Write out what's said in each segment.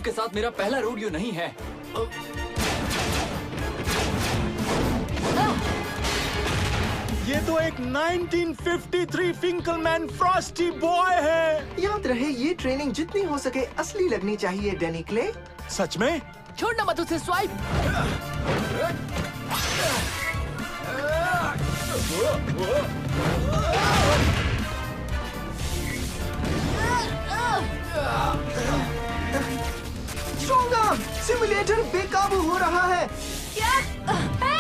के साथ मेरा पहला रोडियो नहीं है। ये तो एक 1953 फिंकलमैन फ्रॉस्टी बॉय है। याद रहे, ये ट्रेनिंग जितनी हो सके असली लगनी चाहिए डैनी क्ले। सच में? छोड़ना मत उसे स्वाइप। स्ट्रॉन्ग आर्म सिमुलेटर बेकाबू हो रहा है। क्या? हे!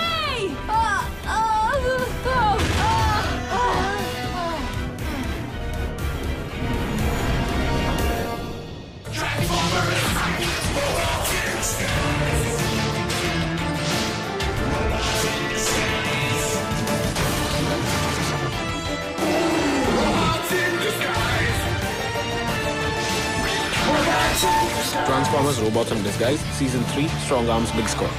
Transformers Robots in Disguise Season 3 Strong Arms Big Score.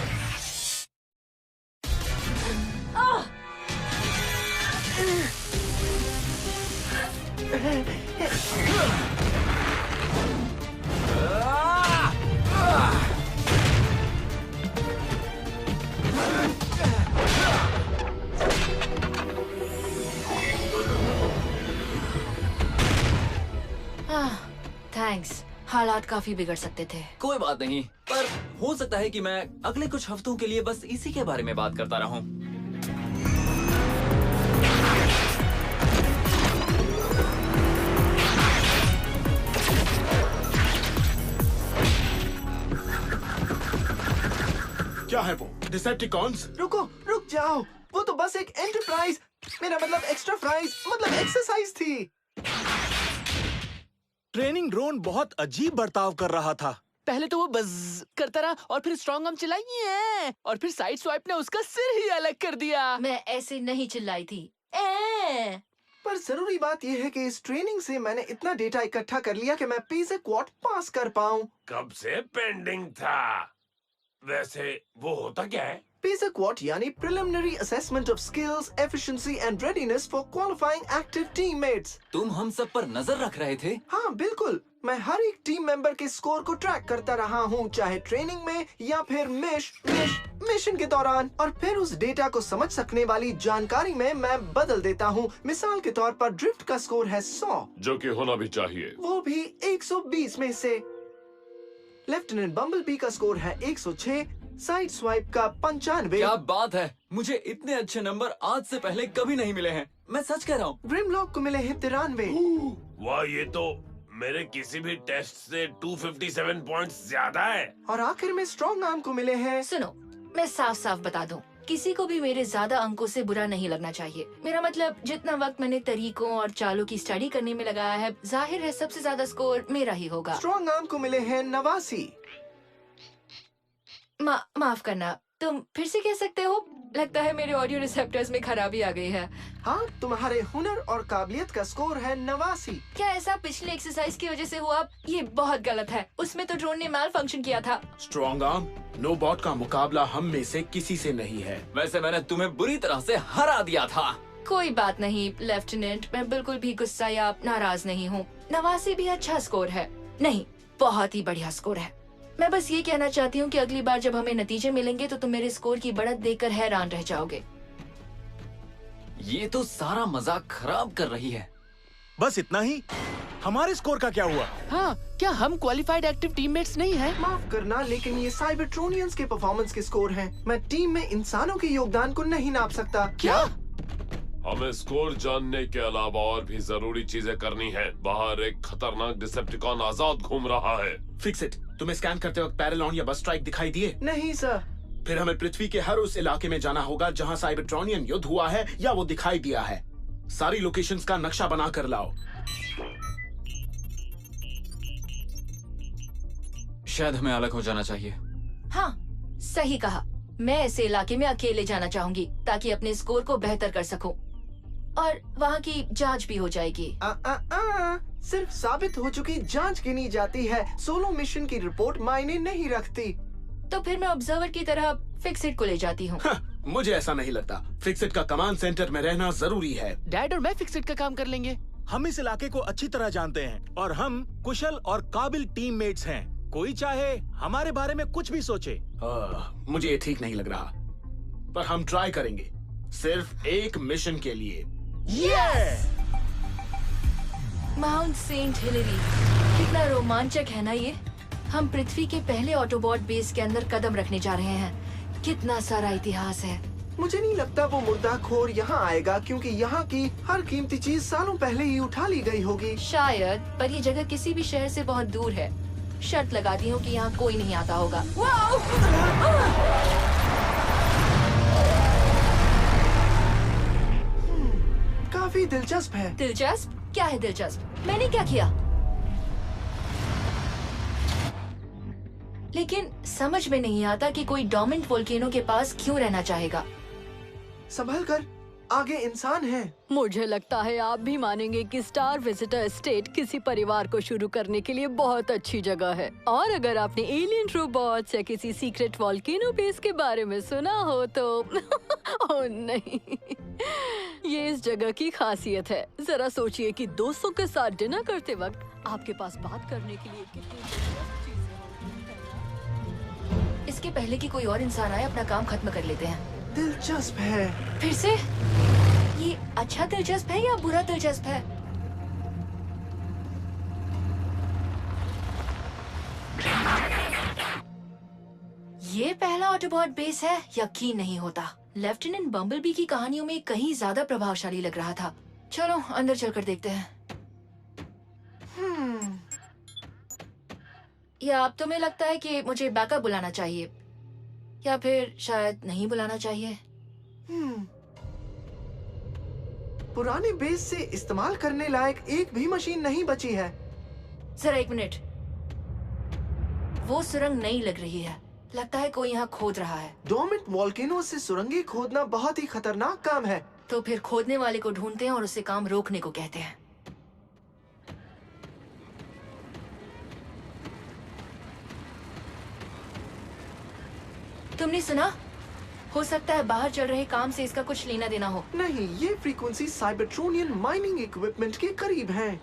Thanks. हालात काफी बिगड़ सकते थे। कोई बात नहीं, पर हो सकता है कि मैं अगले कुछ हफ्तों के लिए बस इसी के बारे में बात करता रहूं। क्या है वो? डिसेप्टिकॉन्स? रुक जाओ, वो तो बस एक एंटरप्राइज, मेरा मतलब एक्स्ट्रा फ्राइज, मतलब एक्सरसाइज थी। ट्रेनिंग ड्रोन बहुत अजीब बर्ताव कर रहा था। पहले तो वो बज़ करता रहा और फिर स्ट्रॉन्ग आर्म चलाई है और फिर साइड स्वाइप ने उसका सिर ही अलग कर दिया। मैं ऐसे नहीं चिल्लाई थी। पर जरूरी बात यह है कि इस ट्रेनिंग से मैंने इतना डेटा इकट्ठा कर लिया कि मैं पीजे क्वाड पास कर पाऊं। कब से पेंडिंग था? वैसे वो होता क्या है? पीजे क्वाड यानी preliminary assessment of skills, efficiency and readiness for qualifying active teammates. तुम हम सब पर नजर रख रहे थे? हाँ बिल्कुल, मैं हर एक टीम मेंबर के स्कोर को ट्रैक करता रहा हूँ, चाहे ट्रेनिंग में या फिर मिशन के दौरान, और फिर उस डेटा को समझ सकने वाली जानकारी में मैं बदल देता हूँ। मिसाल के तौर पर ड्रिफ्ट का स्कोर है 100, जो कि होना भी चाहिए, वो भी 120 में से। लेफ्टिनेंट बम्बलबी का स्कोर है 106, साइड स्वाइप का 95। क्या बात है, मुझे इतने अच्छे नंबर आज से पहले कभी नहीं मिले हैं, मैं सच कह रहा हूँ। ग्रिमलॉक को मिले हैं 93। वाह, ये तो मेरे किसी भी टेस्ट से 257 पॉइंट्स ज्यादा है। और आखिर में स्ट्रॉन्ग आर्म को मिले हैं। सुनो, मैं साफ साफ बता दूं, किसी को भी मेरे ज्यादा अंकों से बुरा नहीं लगना चाहिए। मेरा मतलब जितना वक्त मैंने तरीकों और चालों की स्टडी करने में लगाया है, जाहिर है सबसे ज्यादा स्कोर मेरा ही होगा। स्ट्रॉन्ग आर्म को मिले हैं 89। माफ करना, तुम फिर से कह सकते हो? लगता है मेरे ऑडियो रिसेप्टर्स में खराबी आ गई है। हाँ, तुम्हारे हुनर और काबिलियत का स्कोर है 89। क्या ऐसा पिछले एक्सरसाइज की वजह से हुआ? ये बहुत गलत है, उसमें तो ड्रोन ने मैल फंक्शन किया था। स्ट्रॉन्ग आर्म, नो बॉट का मुकाबला हम में से किसी से नहीं है। वैसे मैंने तुम्हें बुरी तरह से हरा दिया था। कोई बात नहीं लेफ्टिनेंट, मैं बिल्कुल भी गुस्सा या नाराज नहीं हूँ। 89 भी अच्छा स्कोर है, नहीं बहुत ही बढ़िया स्कोर है। मैं बस ये कहना चाहती हूँ कि अगली बार जब हमें नतीजे मिलेंगे तो तुम मेरे स्कोर की बढ़त देखकर हैरान रह जाओगे। ये तो सारा मजाक खराब कर रही है। बस इतना ही? हमारे स्कोर का क्या हुआ? हाँ, क्या हम क्वालिफाइड एक्टिव टीममेट्स नहीं हैं? माफ करना, लेकिन ये साइबरट्रोनियंस के परफॉर्मेंस के स्कोर हैं। मैं टीम में इंसानों के योगदान को नहीं नाप सकता। क्या? हमें स्कोर जानने के अलावा और भी जरूरी चीजें करनी है। बाहर एक खतरनाक डिसेप्टिकॉन आजाद घूम रहा है। फिक्स इट, तुम्हें स्कैन करते वक्त पैरेलॉन या बस स्ट्राइक दिखाई दिए? नहीं सर। फिर हमें पृथ्वी के हर उस इलाके में जाना होगा जहां साइबरट्रोनियन युद्ध हुआ है या वो दिखाई दिया है। सारी लोकेशंस का नक्शा बना कर लाओ। शायद हमें अलग हो जाना चाहिए। हाँ, सही कहा। मैं ऐसे इलाके में अकेले जाना चाहूंगी ताकि अपने स्कोर को बेहतर कर सकूं और वहाँ की जांच भी हो जाएगी। सिर्फ साबित हो चुकी जांच गिनी जाती है, सोलो मिशन की रिपोर्ट मायने नहीं रखती। तो फिर मैं ऑब्जर्वर की तरह फिक्सिट को ले जाती हूँ। मुझे ऐसा नहीं लगता। फिक्सिट का कमांड सेंटर में रहना जरूरी है। डैड और मैं फिक्सिट का काम कर लेंगे। हम इस इलाके को अच्छी तरह जानते हैं और हम कुशल और काबिल टीममेट्स हैं। कोई चाहे हमारे बारे में कुछ भी सोचे। मुझे ये ठीक नहीं लग रहा, पर हम ट्राई करेंगे, सिर्फ एक मिशन के लिए। माउंट सेंट हिलरी, कितना रोमांचक है ना ये। हम पृथ्वी के पहले ऑटोबॉट बेस के अंदर कदम रखने जा रहे हैं। कितना सारा इतिहास है। मुझे नहीं लगता वो मुर्दाखोर यहाँ आएगा, क्योंकि यहाँ की हर कीमती चीज सालों पहले ही उठा ली गई होगी। शायद, पर ये जगह किसी भी शहर से बहुत दूर है। शर्त लगाती हूँ कि यहाँ कोई नहीं आता होगा। काफी दिलचस्प है। दिलचस्प? क्या है दिलचस्प? मैंने क्या किया? लेकिन समझ में नहीं आता कि कोई डोर्मेंट वोल्केनो के पास क्यों रहना चाहेगा। संभल कर, आगे इंसान है। मुझे लगता है आप भी मानेंगे कि स्टार विजिटर एस्टेट किसी परिवार को शुरू करने के लिए बहुत अच्छी जगह है। और अगर आपने एलियन रोबोट्स या किसी सीक्रेट वोल्केनो बेस के बारे में सुना हो तो ओह नहीं, ये इस जगह की खासियत है। जरा सोचिए कि दोस्तों के साथ डिनर करते वक्त आपके पास बात करने के लिए कितनी दिलचस्प चीजें होंगी। इसके पहले कि कोई और इंसान आए, अपना काम खत्म कर लेते हैं। दिलचस्प है। फिर से? ये अच्छा दिलचस्प है या बुरा दिलचस्प है? ये पहला ऑटोबॉट बेस है, यकीन नहीं होता। लेफ्टिनेंट बम्बलबी की कहानियों में कहीं ज्यादा प्रभावशाली लग रहा था। चलो अंदर चलकर देखते हैं। या अब तुम्हें लगता है कि मुझे बैकअप बुलाना चाहिए, या फिर शायद नहीं बुलाना चाहिए? पुराने बेस से इस्तेमाल करने लायक एक भी मशीन नहीं बची है। जरा एक मिनट, वो सुरंग नहीं लग रही है। लगता है कोई यहाँ खोद रहा है। डोर्मेंट वोल्केनो से सुरंगें खोदना बहुत ही खतरनाक काम है। तो फिर खोदने वाले को ढूंढते हैं और उसे काम रोकने को कहते हैं। तुमने सुना? हो सकता है बाहर चल रहे काम से इसका कुछ लेना देना हो। नहीं, ये फ्रीक्वेंसी साइबरट्रोनियन माइनिंग इक्विपमेंट के करीब है।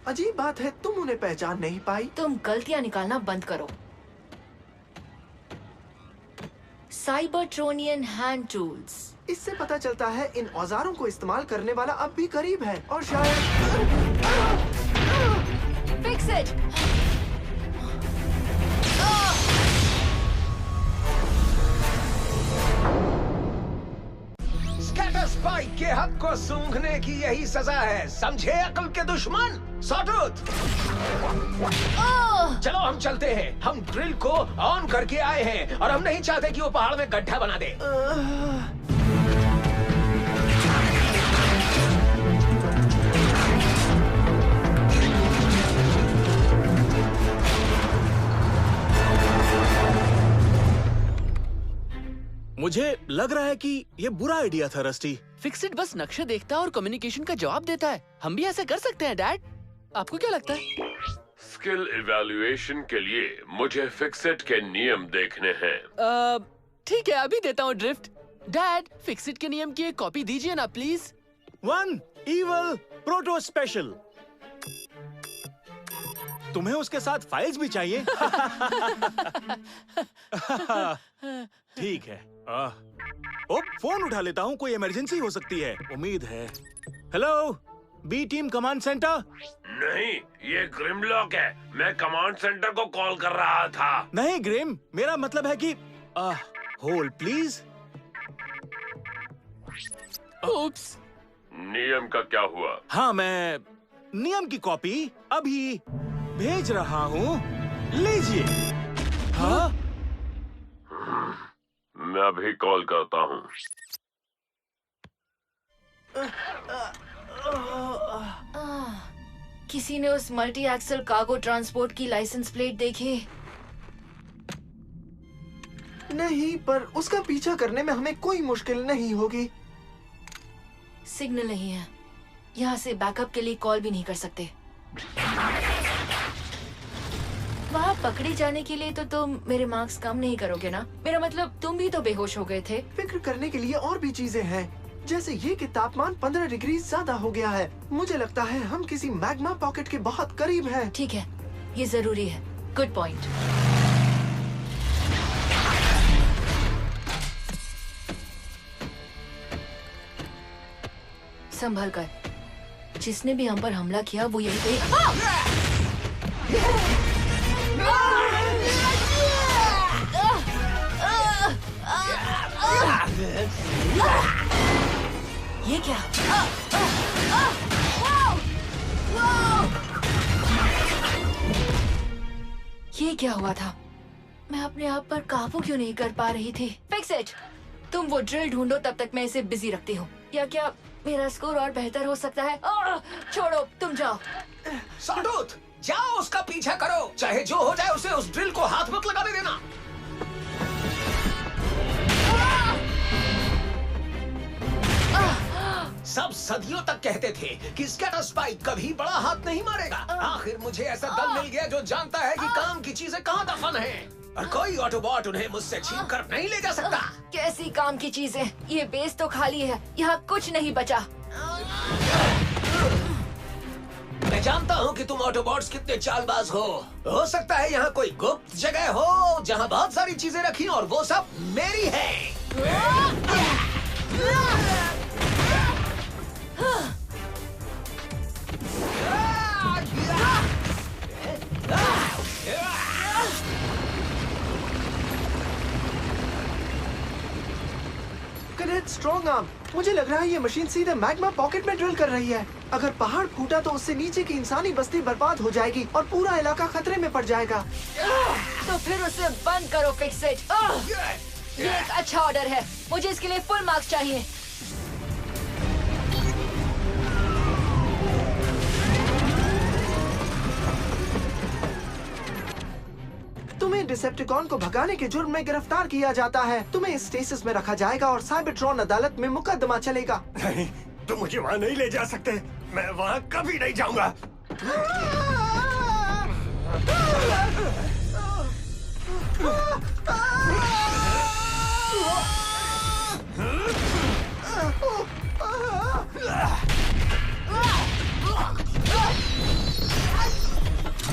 अजीब बात है, तुम उन्हें पहचान नहीं पाई। तुम गलतियां निकालना बंद करो। Cybertronian hand tools. इससे पता चलता है इन औजारों को इस्तेमाल करने वाला अब भी करीब है, और शायद फिक्स इट। स्कैटर स्पाइक के हक को सूंघने की यही सजा है, समझे अक्ल के दुश्मन? सॉटूथ, चलो हम चलते हैं। हम ड्रिल को ऑन करके आए हैं और हम नहीं चाहते कि वो पहाड़ में गड्ढा बना दे। मुझे लग रहा है कि ये बुरा आइडिया था रस्टी। फिक्सिट बस नक्शे देखता है और कम्युनिकेशन का जवाब देता है। हम भी ऐसे कर सकते हैं डैड, आपको क्या लगता है? स्किल इवैल्यूएशन के लिए मुझे फिक्सिट के नियम देखने हैं। ठीक है, अभी देता हूँ ड्रिफ्ट। डैड, फिक्सिट के नियम की एक कॉपी दीजिए ना प्लीज। 1 evil proto special. तुम्हें उसके साथ फाइल्स भी चाहिए? ठीक है। फोन उठा लेता हूँ, कोई इमरजेंसी हो सकती है। उम्मीद है। Hello, B team command centre. नहीं, ये ग्रिमलॉक है। मैं कमांड सेंटर को कॉल कर रहा था। नहीं ग्रिम, मेरा मतलब है कि होल्ड प्लीज। ओप्स। नियम का क्या हुआ? हाँ, मैं नियम की कॉपी अभी भेज रहा हूँ, लीजिए। हाँ, मैं अभी कॉल करता हूँ। किसी ने उस मल्टी एक्सल कार्गो ट्रांसपोर्ट की लाइसेंस प्लेट देखी? नहीं, पर उसका पीछा करने में हमें कोई मुश्किल नहीं होगी। सिग्नल नहीं है। यहाँ से बैकअप के लिए कॉल भी नहीं कर सकते। वहाँ पकड़े जाने के लिए तो तुम मेरे मार्क्स कम नहीं करोगे ना? मेरा मतलब तुम भी तो बेहोश हो गए थे। फिक्र करने के लिए और भी चीजें हैं, जैसे ये कि तापमान 15 डिग्री ज्यादा हो गया है। मुझे लगता है हम किसी मैग्मा पॉकेट के बहुत करीब हैं। ठीक है, ये जरूरी है। Good point. संभल कर, जिसने भी हम पर हमला किया वो यही पे। ये क्या? ये क्या हुआ था? मैं अपने आप पर काबू क्यों नहीं कर पा रही थी? Fix it. तुम वो ड्रिल ढूंढो, तब तक मैं इसे बिजी रखती हूँ। या क्या मेरा स्कोर और बेहतर हो सकता है? छोड़ो, तुम जाओ। सॉटूथ, जाओ उसका पीछा करो, चाहे जो हो जाए उसे उस ड्रिल को हाथ मत लगाने देना। सब सदियों तक कहते थे कि स्कैटर स्पाइक कभी बड़ा हाथ नहीं मारेगा। आखिर मुझे ऐसा दल मिल गया जो जानता है कि काम की चीजें कहाँ दफन हैं, और कोई ऑटोबॉट उन्हें मुझसे छीन कर नहीं ले जा सकता। कैसी काम की चीजें? ये बेस तो खाली है, यहाँ कुछ नहीं बचा। मैं जानता हूँ कि तुम ऑटोबॉट्स कितने चालबाज हो सकता है यहाँ कोई गुप्त जगह हो जहाँ बहुत सारी चीजें रखी और वो सब मेरी है। कैडेट स्ट्रॉन्ग आर्म, मुझे लग रहा है ये मशीन सीधे मैग्मा पॉकेट में ड्रिल कर रही है। अगर पहाड़ फूटा तो उससे नीचे की इंसानी बस्ती बर्बाद हो जाएगी और पूरा इलाका खतरे में पड़ जाएगा। तो फिर उसे बंद करो, फिक्स इट। ये एक अच्छा ऑर्डर है, मुझे इसके लिए फुल मार्क्स चाहिए। तुम्हें डिसेप्टिकॉन को भगाने के जुर्म में गिरफ्तार किया जाता है। तुम्हें स्टेसिस में रखा जाएगा और साइबरट्रॉन अदालत में मुकदमा चलेगा। नहीं, तुम मुझे वहाँ नहीं ले जा सकते। मैं वहाँ कभी नहीं जाऊँगा।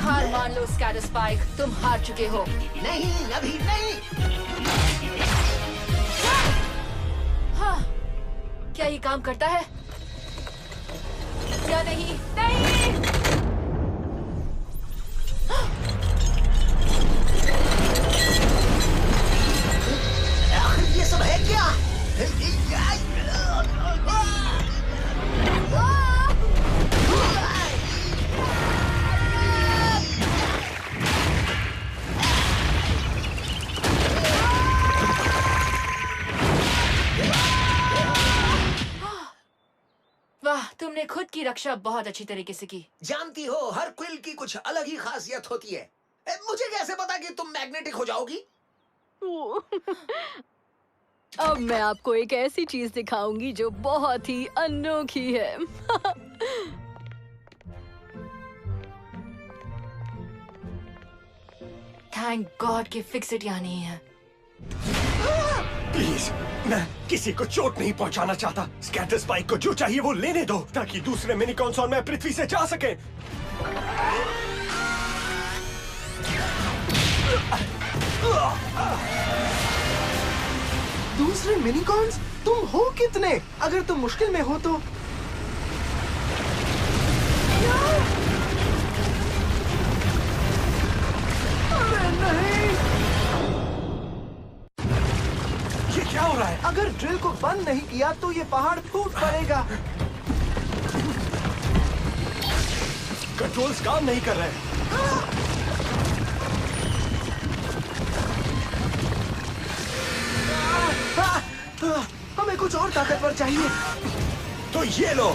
हार मान लो स्कैटर स्पाइक, तुम हार चुके हो। नहीं, अभी नहीं। हाँ, क्या ये काम करता है या नहीं? नहीं। आखिर ये सब है क्या? वाह, तुमने खुद की रक्षा बहुत अच्छी तरीके से की। जानती हो, हर क्विल की कुछ अलग ही खासियत होती है। मुझे कैसे पता कि तुम मैग्नेटिक हो जाओगी? अब मैं आपको एक ऐसी चीज दिखाऊंगी जो बहुत ही अनोखी है। थैंक गॉड कि फिक्स इट यहाँ नहीं है। प्लीज, मैं किसी को चोट नहीं पहुंचाना चाहता। स्कैटर स्पाइक को जो चाहिए वो लेने दो ताकि दूसरे मिनी कॉन्सोल में पृथ्वी से जा सके। दूसरे मिनीकॉन्स? तुम हो कितने? अगर तुम मुश्किल में हो तो अरे नहीं! ये क्या हो रहा है? अगर ड्रिल को बंद नहीं किया तो ये पहाड़ फूट पड़ेगा। कंट्रोल्स काम नहीं कर रहे। हमें कुछ और ताकतवर चाहिए। तो ये लो।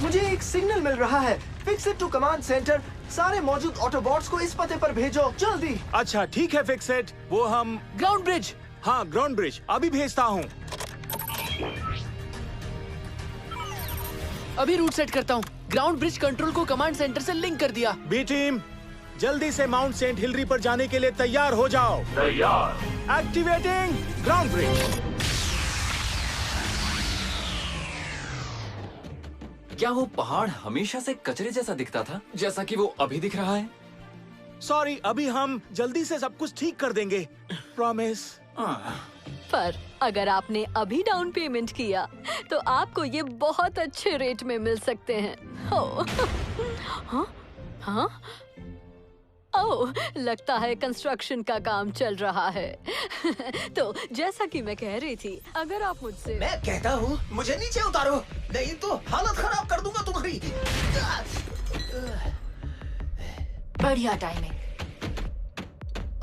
मुझे एक सिग्नल मिल रहा है। Fix it to command centre. सारे मौजूद ऑटोबॉट्स को इस पते पर भेजो, जल्दी। अच्छा ठीक है फिक्सेट, वो हम ग्राउंड ब्रिज। हाँ ग्राउंड ब्रिज अभी भेजता हूँ। अभी रूट सेट करता हूँ। ग्राउंड ब्रिज कंट्रोल को कमांड सेंटर से लिंक कर दिया। बी टीम जल्दी से माउंट सेंट हिलरी पर जाने के लिए तैयार हो जाओ। तैयार। Activating ground bridge. क्या वो पहाड़ हमेशा से कचरे जैसा दिखता था, जैसा कि वो अभी दिख रहा है? सॉरी, अभी हम जल्दी से सब कुछ ठीक कर देंगे, प्रॉमिस। पर अगर आपने अभी डाउन पेमेंट किया तो आपको ये बहुत अच्छे रेट में मिल सकते हैं। हाँ? हाँ? ओह, लगता है कंस्ट्रक्शन का काम चल रहा है। तो जैसा कि मैं कह रही थी, अगर आप मुझसे मैं कहता हूँ मुझे नीचे उतारो, नहीं तो हालत खराब कर दूंगा तुम्हारी। बढ़िया टाइमिंग।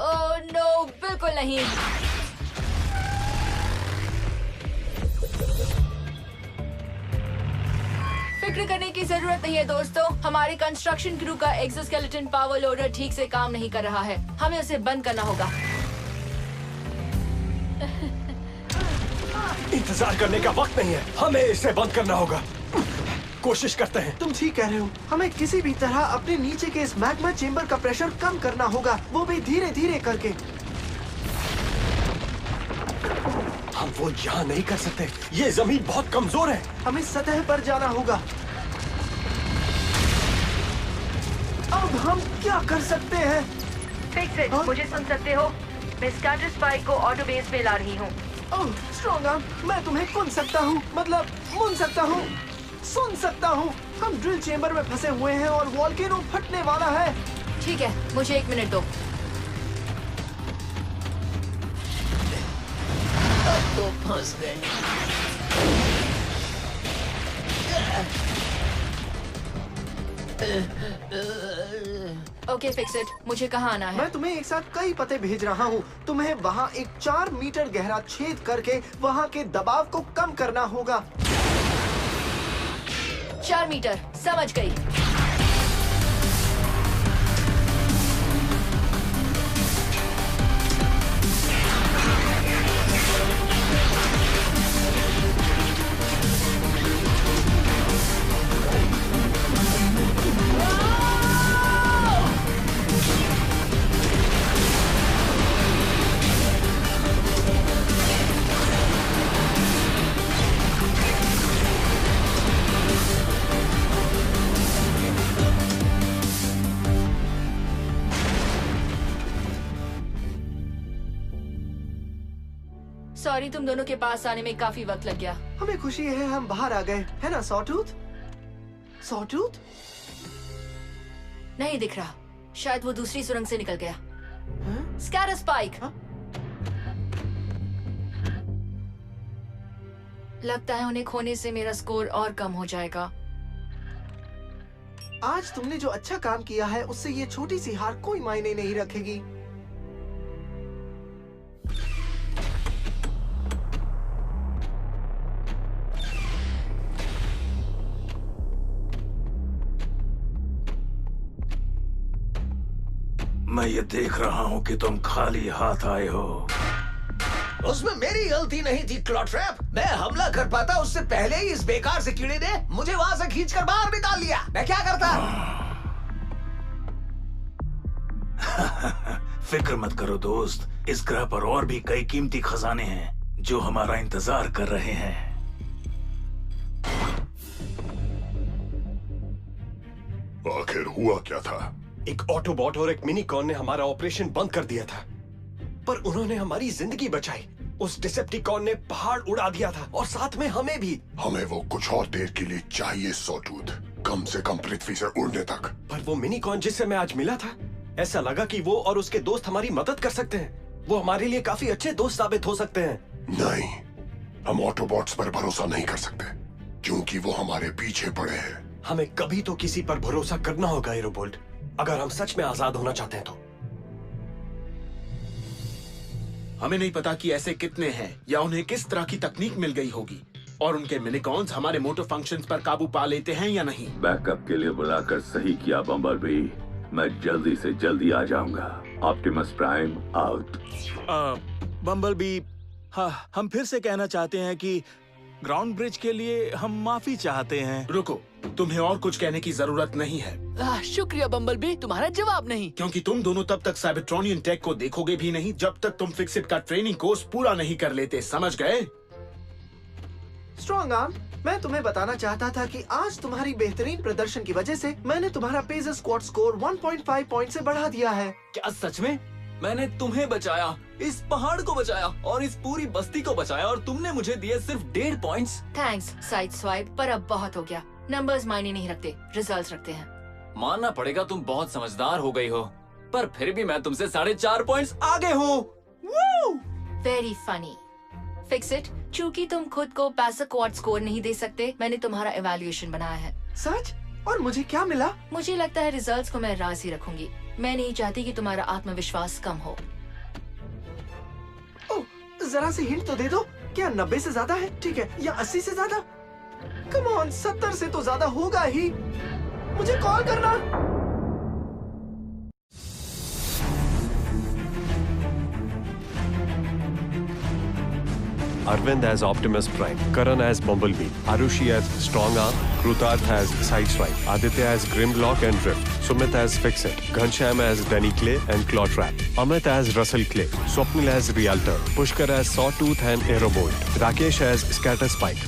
ओह नो, बिल्कुल नहीं। फिक्र करने की जरूरत नहीं है दोस्तों, हमारे कंस्ट्रक्शन क्रू का एक्सोस्केलेटन पावर लोडर ठीक से काम नहीं कर रहा है, हमें उसे बंद करना होगा। इंतजार करने का वक्त नहीं है, हमें इसे बंद करना होगा। कोशिश करते हैं। तुम ठीक कह रहे हो, हमें किसी भी तरह अपने नीचे के इस मैग्मा चेंबर का प्रेशर कम करना होगा, वो भी धीरे धीरे करके। हम वो यहाँ नहीं कर सकते, ये जमीन बहुत कमजोर है। हमें सतह पर जाना होगा। अब हम क्या कर सकते हैं? फिक्स इट, मुझे सुन सकते हो? मैं स्कैटर स्पाइक को ऑटो बेस पे ला रही हूँ। ओह स्ट्रॉन्ग आर्म, मैं तुम्हें सुन सकता हूँ, मतलब मुन सकता हूँ, सुन सकता हूँ। हम ड्रिल चेंबर में फंसे हुए हैं और वॉल्केनो फटने वाला है। ठीक है, मुझे 1 मिनट दो। तो फंस गए। ओके फिक्स इट, मुझे कहाँ आना है? मैं तुम्हें एक साथ कई पते भेज रहा हूँ। तुम्हें वहाँ एक 4 मीटर गहरा छेद करके वहाँ के दबाव को कम करना होगा। 4 मीटर, समझ गई। सॉरी, तुम दोनों के पास आने में काफी वक्त लग गया। हमें खुशी है हम बाहर आ गए, है ना सॉटूथ? सॉटूथ? नहीं दिख रहा, शायद वो दूसरी सुरंग से निकल गया। Scatter spike. लगता है उन्हें खोने से मेरा स्कोर और कम हो जाएगा। आज तुमने जो अच्छा काम किया है उससे ये छोटी सी हार कोई मायने नहीं रखेगी। मैं ये देख रहा हूँ कि तुम खाली हाथ आए हो। उसमें मेरी गलती नहीं थी क्लॉट्रैप। मैं हमला कर पाता उससे पहले ही इस बेकार से कीड़े ने मुझे वहां से खींचकर बाहर निकाल लिया। मैं क्या करता? फिक्र मत करो दोस्त, इस ग्रह पर और भी कई कीमती खजाने हैं जो हमारा इंतजार कर रहे हैं। आखिर हुआ क्या था? एक ऑटोबॉट और एक मिनीकॉन ने हमारा ऑपरेशन बंद कर दिया था, पर उन्होंने हमारी जिंदगी बचाई। उस डिसेप्टिकॉन ने पहाड़ उड़ा दिया था और साथ में हमें भी। हमें वो कुछ और देर के लिए चाहिए सॉटूथ, कम से कम पृथ्वी से उड़ने तक। पर वो मिनीकॉन जिससे मैं आज मिला था, ऐसा लगा कि वो और उसके दोस्त हमारी मदद कर सकते हैं। वो हमारे लिए काफी अच्छे दोस्त साबित हो सकते हैं। नहीं, हम ऑटोबॉट्स पर भरोसा नहीं कर सकते क्योंकि वो हमारे पीछे पड़े हैं। हमें कभी तो किसी पर भरोसा करना होगा एरोबोल्ट, अगर हम सच में आजाद होना चाहते हैं तो। हमें नहीं पता कि ऐसे कितने हैं या उन्हें किस तरह की तकनीक मिल गई होगी और उनके मिनीकॉन्स हमारे मोटर फंक्शंस पर काबू पा लेते हैं या नहीं। बैकअप के लिए बुलाकर सही किया बम्बलबी। मैं जल्दी से जल्दी आ जाऊंगा। Optimus prime out. बम्बलबी, हाँ, हम फिर से कहना चाहते हैं कि ग्राउंड ब्रिज के लिए हम माफी चाहते हैं। रुको, तुम्हें और कुछ कहने की जरूरत नहीं है, शुक्रिया बम्बलबी, तुम्हारा जवाब नहीं। क्योंकि तुम दोनों तब तक साइबरट्रॉनियन टेक को देखोगे भी नहीं जब तक तुम फिक्सिट का ट्रेनिंग कोर्स पूरा नहीं कर लेते, समझ गए? स्ट्रॉन्ग आर्म, मैं तुम्हें बताना चाहता था कि आज तुम्हारी बेहतरीन प्रदर्शन की वजह से मैंने तुम्हारा पेस स्क्वाड स्कोर 1.5 पॉइंट से बढ़ा दिया है। क्या सच में? मैंने तुम्हें बचाया, इस पहाड़ को बचाया और इस पूरी बस्ती को बचाया और तुमने मुझे दिए सिर्फ 1.5 पॉइंट्स। थैंक्स साइड स्वाइप, पर अब बहुत हो गया। नंबर्स मायने नहीं रखते, रिजल्ट्स रखते हैं। मानना पड़ेगा तुम बहुत समझदार हो गई हो, पर फिर भी मैं तुमसे 4.5 पॉइंट्स आगे हूँ। Very funny. फिक्स इट, चूंकि तुम खुद को पैसा क्वाड स्कोर नहीं दे सकते, मैंने तुम्हारा इवैल्यूएशन बनाया है। सच? और मुझे क्या मिला? मुझे लगता है रिजल्ट्स को मैं राज ही रखूंगी। मैं नहीं चाहती कि तुम्हारा आत्मविश्वास कम हो। ओह, जरा सी हिंट तो दे दो। क्या 90 से ज्यादा है? ठीक है, या 80 से ज्यादा? कम ऑन, 70 से तो ज्यादा होगा ही। मुझे कॉल करना। Arvind as Optimus Prime, Karan as Bumblebee, Arushi as Strong Arm, Krutarth as Sideswipe, Aditya as Grimlock and Drift, Sumit as Fixit, Ghanshyam as Danny Clay and Clawtrap, Amit as Russell Clay, Swapnil as Realtor, Pushkar as Sawtooth and Aerobolt, Rakesh as Scatter Spike,